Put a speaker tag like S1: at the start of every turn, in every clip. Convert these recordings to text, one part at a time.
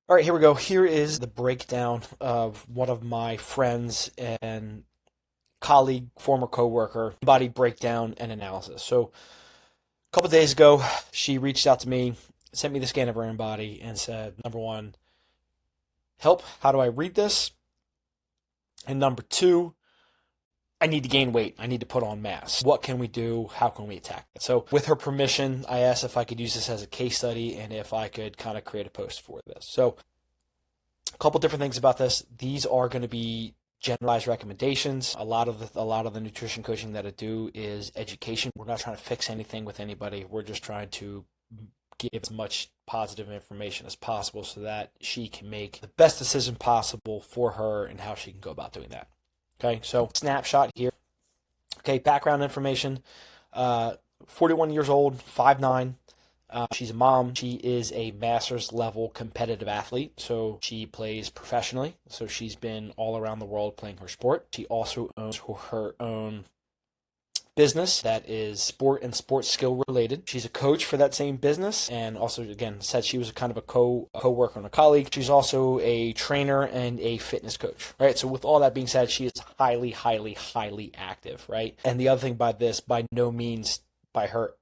S1: All right, here we go. Here is the breakdown of one of my friends and colleague, former coworker, body breakdown and analysis. So a couple days ago, she reached out to me, sent me the scan of her InBody, and said, number one, help. How do I read this? And number two, I need to gain weight. I need to put on mass. What can we do? How can we attack it? So, with her permission, I asked if I could use this as a case study and if I could kind of create a post for this. So, a couple different things about this. These are going to be generalized recommendations. A lot of the nutrition coaching that I do is education. We're not trying to fix anything with anybody. We're just trying to give as much positive information as possible so that she can make the best decision possible for her and how she can go about doing that. Okay, so snapshot here. Okay, background information. 41 years old, 5'9". She's a mom. She is a master's level competitive athlete, so she plays professionally. So she's been all around the world playing her sport. She also owns her own business that is sport and sports skill related. She's a coach for that same business, and also again said she was a kind of a co-worker and a colleague. She's also a trainer and a fitness coach, right? So with all that being said, she is highly, highly, highly active, right? And the other thing by this, by no means by her.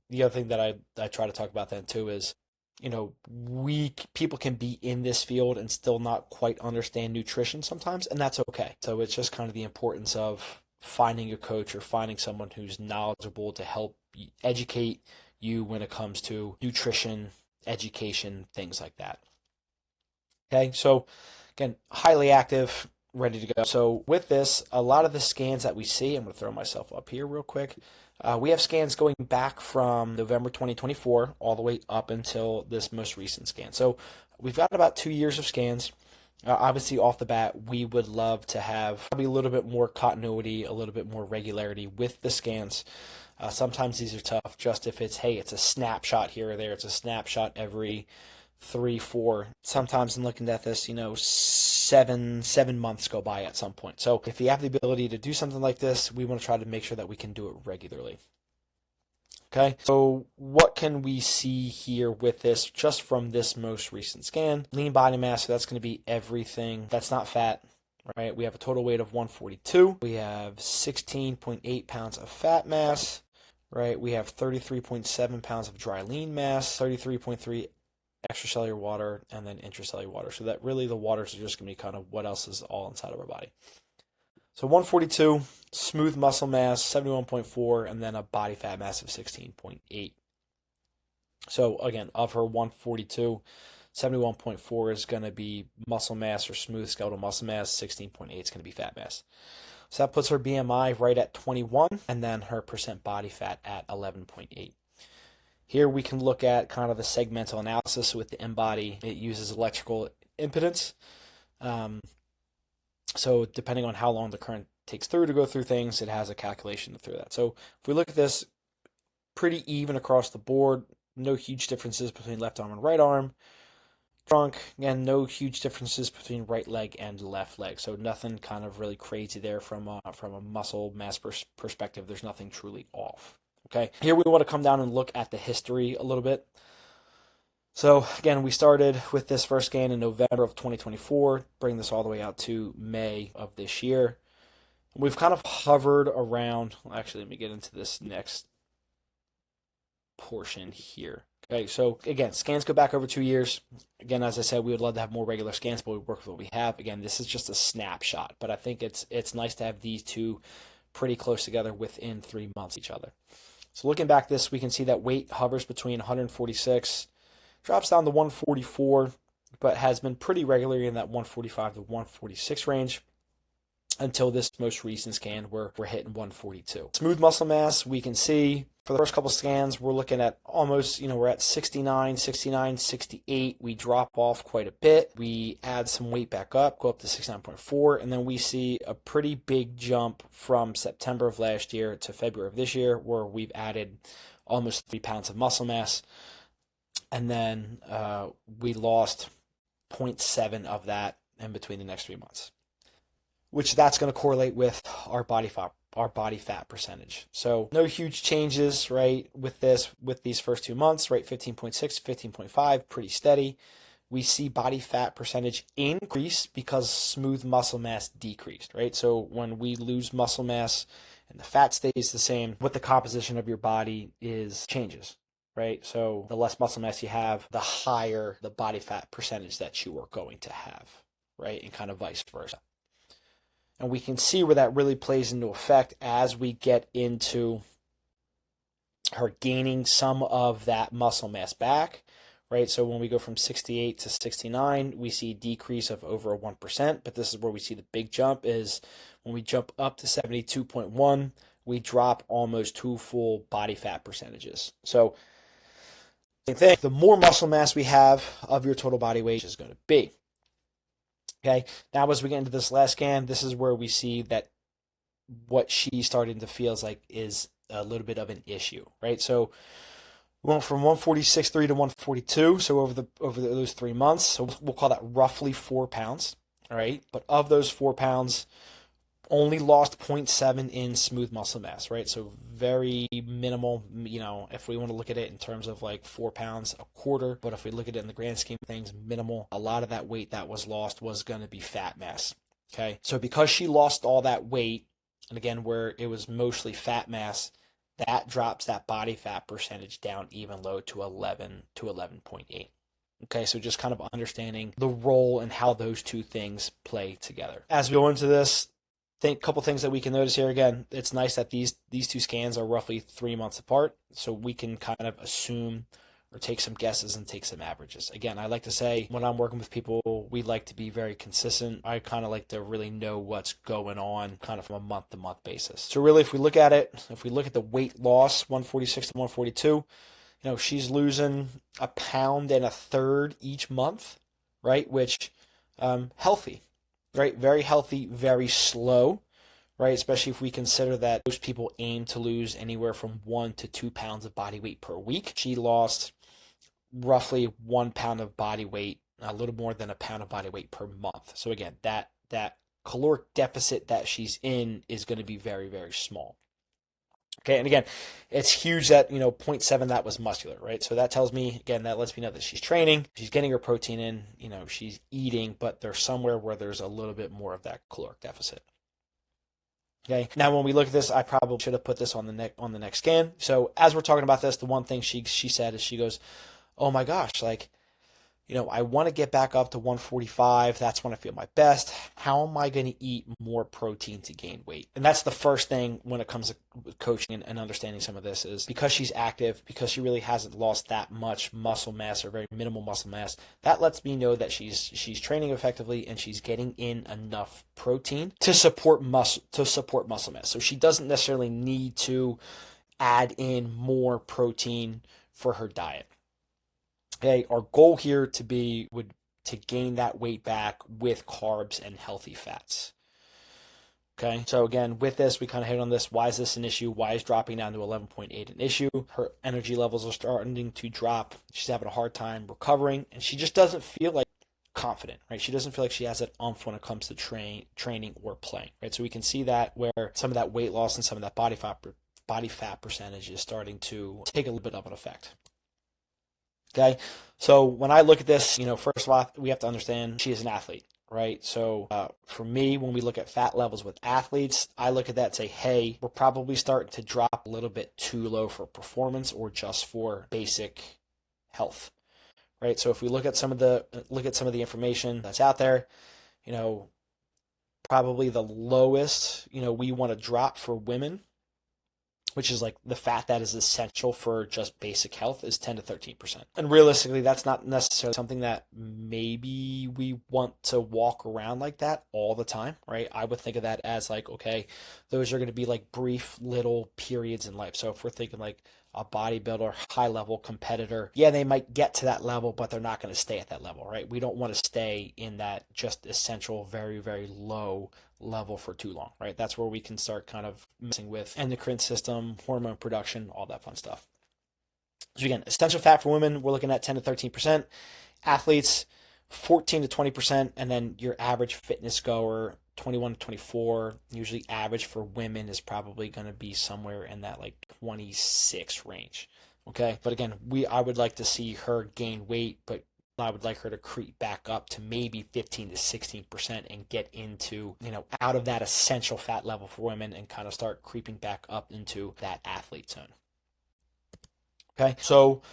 S1: The other thing that I try to talk about then too is, people can be in this field and still not quite understand nutrition sometimes, and that's okay. So it's just kind of the importance of finding a coach or finding someone who's knowledgeable to help educate you when it comes to nutrition, education, things like that. Okay, so again, highly active, ready to go. So with this, a lot of the scans that we see, I'm going to throw myself up here real quick. We have scans going back from November 2024 all the way up until this most recent scan. So we've got about 2 years of scans. Obviously, off the bat, we would love to have probably a little bit more continuity, a little bit more regularity with the scans. Sometimes these are tough, just if it's a snapshot here or there. It's a snapshot every 3, 4. Sometimes in looking at this, 7 months go by at some point. So if you have the ability to do something like this, we want to try to make sure that we can do it regularly. Okay, so what can we see here with this just from this most recent scan? Lean body mass, so that's going to be everything that's not fat, right? We have a total weight of 142. We have 16.8 pounds of fat mass, right? We have 33.7 pounds of dry lean mass, 33.3 extracellular water, and then intracellular water. So that really the waters are just going to be kind of what else is all inside of our body. So 142, smooth muscle mass, 71.4, and then a body fat mass of 16.8. So again, of her 142, 71.4 is going to be muscle mass or smooth skeletal muscle mass, 16.8 is going to be fat mass. So that puts her BMI right at 21, and then her percent body fat at 11.8. Here we can look at kind of the segmental analysis with the InBody. It uses electrical impedance. So depending on how long the current takes through to go through things, it has a calculation to through that. So if we look at this, pretty even across the board. No huge differences between left arm and right arm. Trunk, again, no huge differences between right leg and left leg. So nothing kind of really crazy there from a muscle mass perspective. There's nothing truly off. Okay, here we want to come down and look at the history a little bit. So again, we started with this first scan in November of 2024, bring this all the way out to May of this year. We've kind of hovered around, actually, let me get into this next portion here. Okay, so again, scans go back over 2 years. Again, as I said, we would love to have more regular scans, but we work with what we have. Again, this is just a snapshot, but I think it's nice to have these two pretty close together within 3 months of each other. So looking back this, we can see that weight hovers between 146, drops down to 144, but has been pretty regularly in that 145 to 146 range until this most recent scan where we're hitting 142. Smooth muscle mass, we can see for the first couple scans, we're looking at almost, we're at 69, 68. We drop off quite a bit. We add some weight back up, go up to 69.4, and then we see a pretty big jump from September of last year to February of this year where we've added almost 3 pounds of muscle mass. And then we lost 0.7 of that in between the next 3 months, which that's going to correlate with our body fat percentage. So no huge changes, right, with these first 2 months, right? 15.6, 15.5, pretty steady. we see body fat percentage increase because smooth muscle mass decreased, right? So when we lose muscle mass and the fat stays the same, what the composition of your body is changes, right? So the less muscle mass you have, the higher the body fat percentage that you are going to have, right? And kind of vice versa. And we can see where that really plays into effect as we get into her gaining some of that muscle mass back, right? So when we go from 68 to 69, we see a decrease of over 1%, but this is where we see the big jump is when we jump up to 72.1, we drop almost 2 full body fat percentages. So same thing, the more muscle mass we have of your total body weight is going to be. Okay, now as we get into this last scan, this is where we see that what she's starting to feel is a little bit of an issue, right? So we went from 146.3 to 142, so over those 3 months, so we'll call that roughly 4 pounds, all right? But of those 4 pounds, only lost 0.7 in smooth muscle mass, right? So very minimal, if we want to look at it in terms of like 4 pounds a quarter, but if we look at it in the grand scheme of things, minimal. A lot of that weight that was lost was going to be fat mass, okay? So because she lost all that weight, and again, where it was mostly fat mass, that drops that body fat percentage down even low to 11 to 11.8. Okay, so just kind of understanding the role and how those two things play together. As we go into this, a couple things that we can notice here. Again, it's nice that these two scans are roughly 3 months apart, so we can kind of assume or take some guesses and take some averages. Again, I like to say when I'm working with people, we like to be very consistent. I kind of like to really know what's going on kind of from a month-to-month basis. So really, if we look at it, if we look at the weight loss, 146 to 142, she's losing 1.33 pounds each month, right? Which, healthy, right? Very healthy, very slow, right? Especially if we consider that most people aim to lose anywhere from 1 to 2 pounds of body weight per week. She lost roughly 1 pound of body weight, a little more than 1 pound of body weight per month. So again, that caloric deficit that she's in is going to be very, very small. Okay, and again, it's huge that, 0.7, that was muscular, right? So that tells me, again, that lets me know that she's training, she's getting her protein in, she's eating, but there's somewhere where there's a little bit more of that caloric deficit. Okay, now when we look at this, I probably should have put this on the next scan. So as we're talking about this, the one thing she said is she goes, oh my gosh, I want to get back up to 145. That's when I feel my best. How am I going to eat more protein to gain weight? And that's the first thing when it comes to coaching and understanding some of this is because she's active, because she really hasn't lost that much muscle mass or very minimal muscle mass, that lets me know that she's training effectively and she's getting in enough protein to support muscle mass. So she doesn't necessarily need to add in more protein for her diet. Okay, our goal here would to gain that weight back with carbs and healthy fats. Okay, so again, with this, we kind of hit on this. Why is this an issue? Why is dropping down to 11.8 an issue? Her energy levels are starting to drop. She's having a hard time recovering, and she just doesn't feel like confident, right? She doesn't feel like she has that oomph when it comes to training or playing, right? So we can see that where some of that weight loss and some of that body fat percentage is starting to take a little bit of an effect. Okay, so when I look at this, first of all, we have to understand she is an athlete, right? So for me, when we look at fat levels with athletes, I look at that and say, hey, we're probably starting to drop a little bit too low for performance or just for basic health, right? So if we look at some of the information that's out there, probably the lowest, we want to drop for women, which is like the fat that is essential for just basic health, is 10 to 13%. And realistically, that's not necessarily something that maybe we want to walk around like that all the time, right? I would think of that as like, okay, those are going to be like brief little periods in life. So if we're thinking like a bodybuilder, high level competitor, yeah, they might get to that level, but they're not going to stay at that level, right? We don't want to stay in that just essential, very, very low level for too long, right? That's where we can start kind of messing with endocrine system, hormone production, all that fun stuff. So again, essential fat for women, we're looking at 10 to 13%. Athletes, 14 to 20%. And then your average fitness goer, 21 to 24. Usually average for women is probably going to be somewhere in that like 26 range. Okay. But again, I would like to see her gain weight, but I would like her to creep back up to maybe 15 to 16% and get into, out of that essential fat level for women and kind of start creeping back up into that athlete zone. Okay, so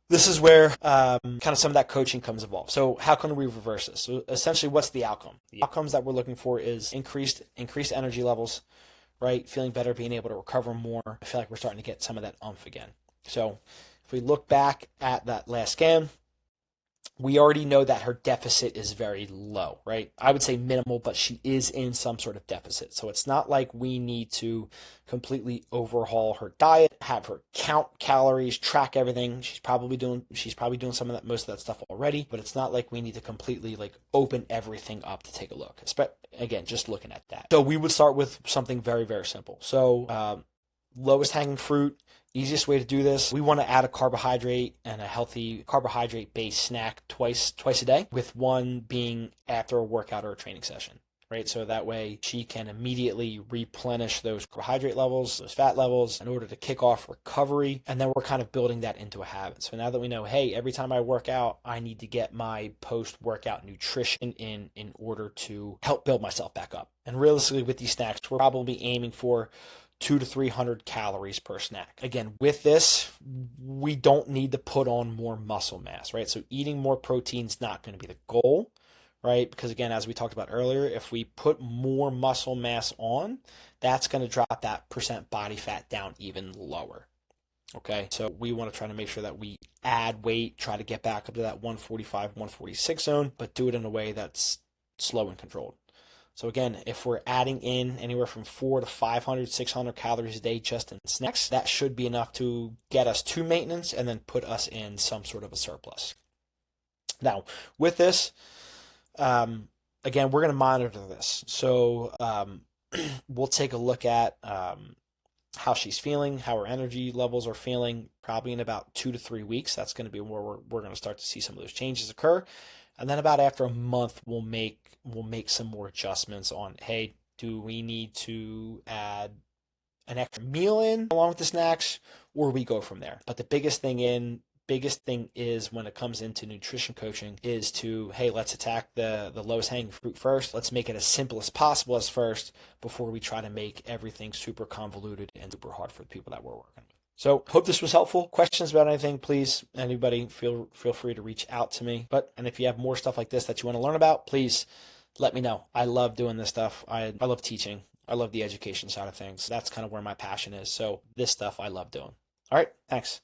S1: this is where kind of some of that coaching comes involved. So how can we reverse this? So essentially, what's the outcome? The outcomes that we're looking for is increased energy levels, right? Feeling better, being able to recover more. I feel like we're starting to get some of that umph again. So if we look back at that last scan, we already know that her deficit is very low, right? I would say minimal, but she is in some sort of deficit. So it's not like we need to completely overhaul her diet, have her count calories, track everything. She's probably doing some of that, most of that stuff already, but it's not like we need to completely open everything up to take a look. Again, just looking at that. So we would start with something very, very simple. So lowest hanging fruit. Easiest way to do this, we want to add a carbohydrate and a healthy carbohydrate-based snack twice a day, with one being after a workout or a training session, right? So that way she can immediately replenish those carbohydrate levels, those fat levels, in order to kick off recovery. And then we're kind of building that into a habit. So now that we know, hey, every time I work out, I need to get my post-workout nutrition in order to help build myself back up. And realistically, with these snacks, we're probably aiming for 200 to 300 calories per snack. Again, with this, we don't need to put on more muscle mass, right? So eating more protein is not going to be the goal, right? Because again, as we talked about earlier, if we put more muscle mass on, that's going to drop that percent body fat down even lower. Okay, so we want to try to make sure that we add weight, try to get back up to that 145, 146 zone, but do it in a way that's slow and controlled. So again, if we're adding in anywhere from 400 to 500, 600 calories a day just in snacks, that should be enough to get us to maintenance and then put us in some sort of a surplus. Now, with this, again, we're going to monitor this. So we'll take a look at how she's feeling, how her energy levels are feeling, probably in about 2 to 3 weeks. That's going to be where we're going to start to see some of those changes occur. And then about after a month, we'll make some more adjustments on, hey, do we need to add an extra meal in along with the snacks, or we go from there? But the biggest thing is when it comes into nutrition coaching is to, hey, let's attack the lowest hanging fruit first. Let's make it as simple as possible as first before we try to make everything super convoluted and super hard for the people that we're working with. So hope this was helpful. Questions about anything, please, anybody, feel free to reach out to me. And if you have more stuff like this that you want to learn about, please let me know. I love doing this stuff. I love teaching. I love the education side of things. That's kind of where my passion is. So this stuff I love doing. All right, thanks.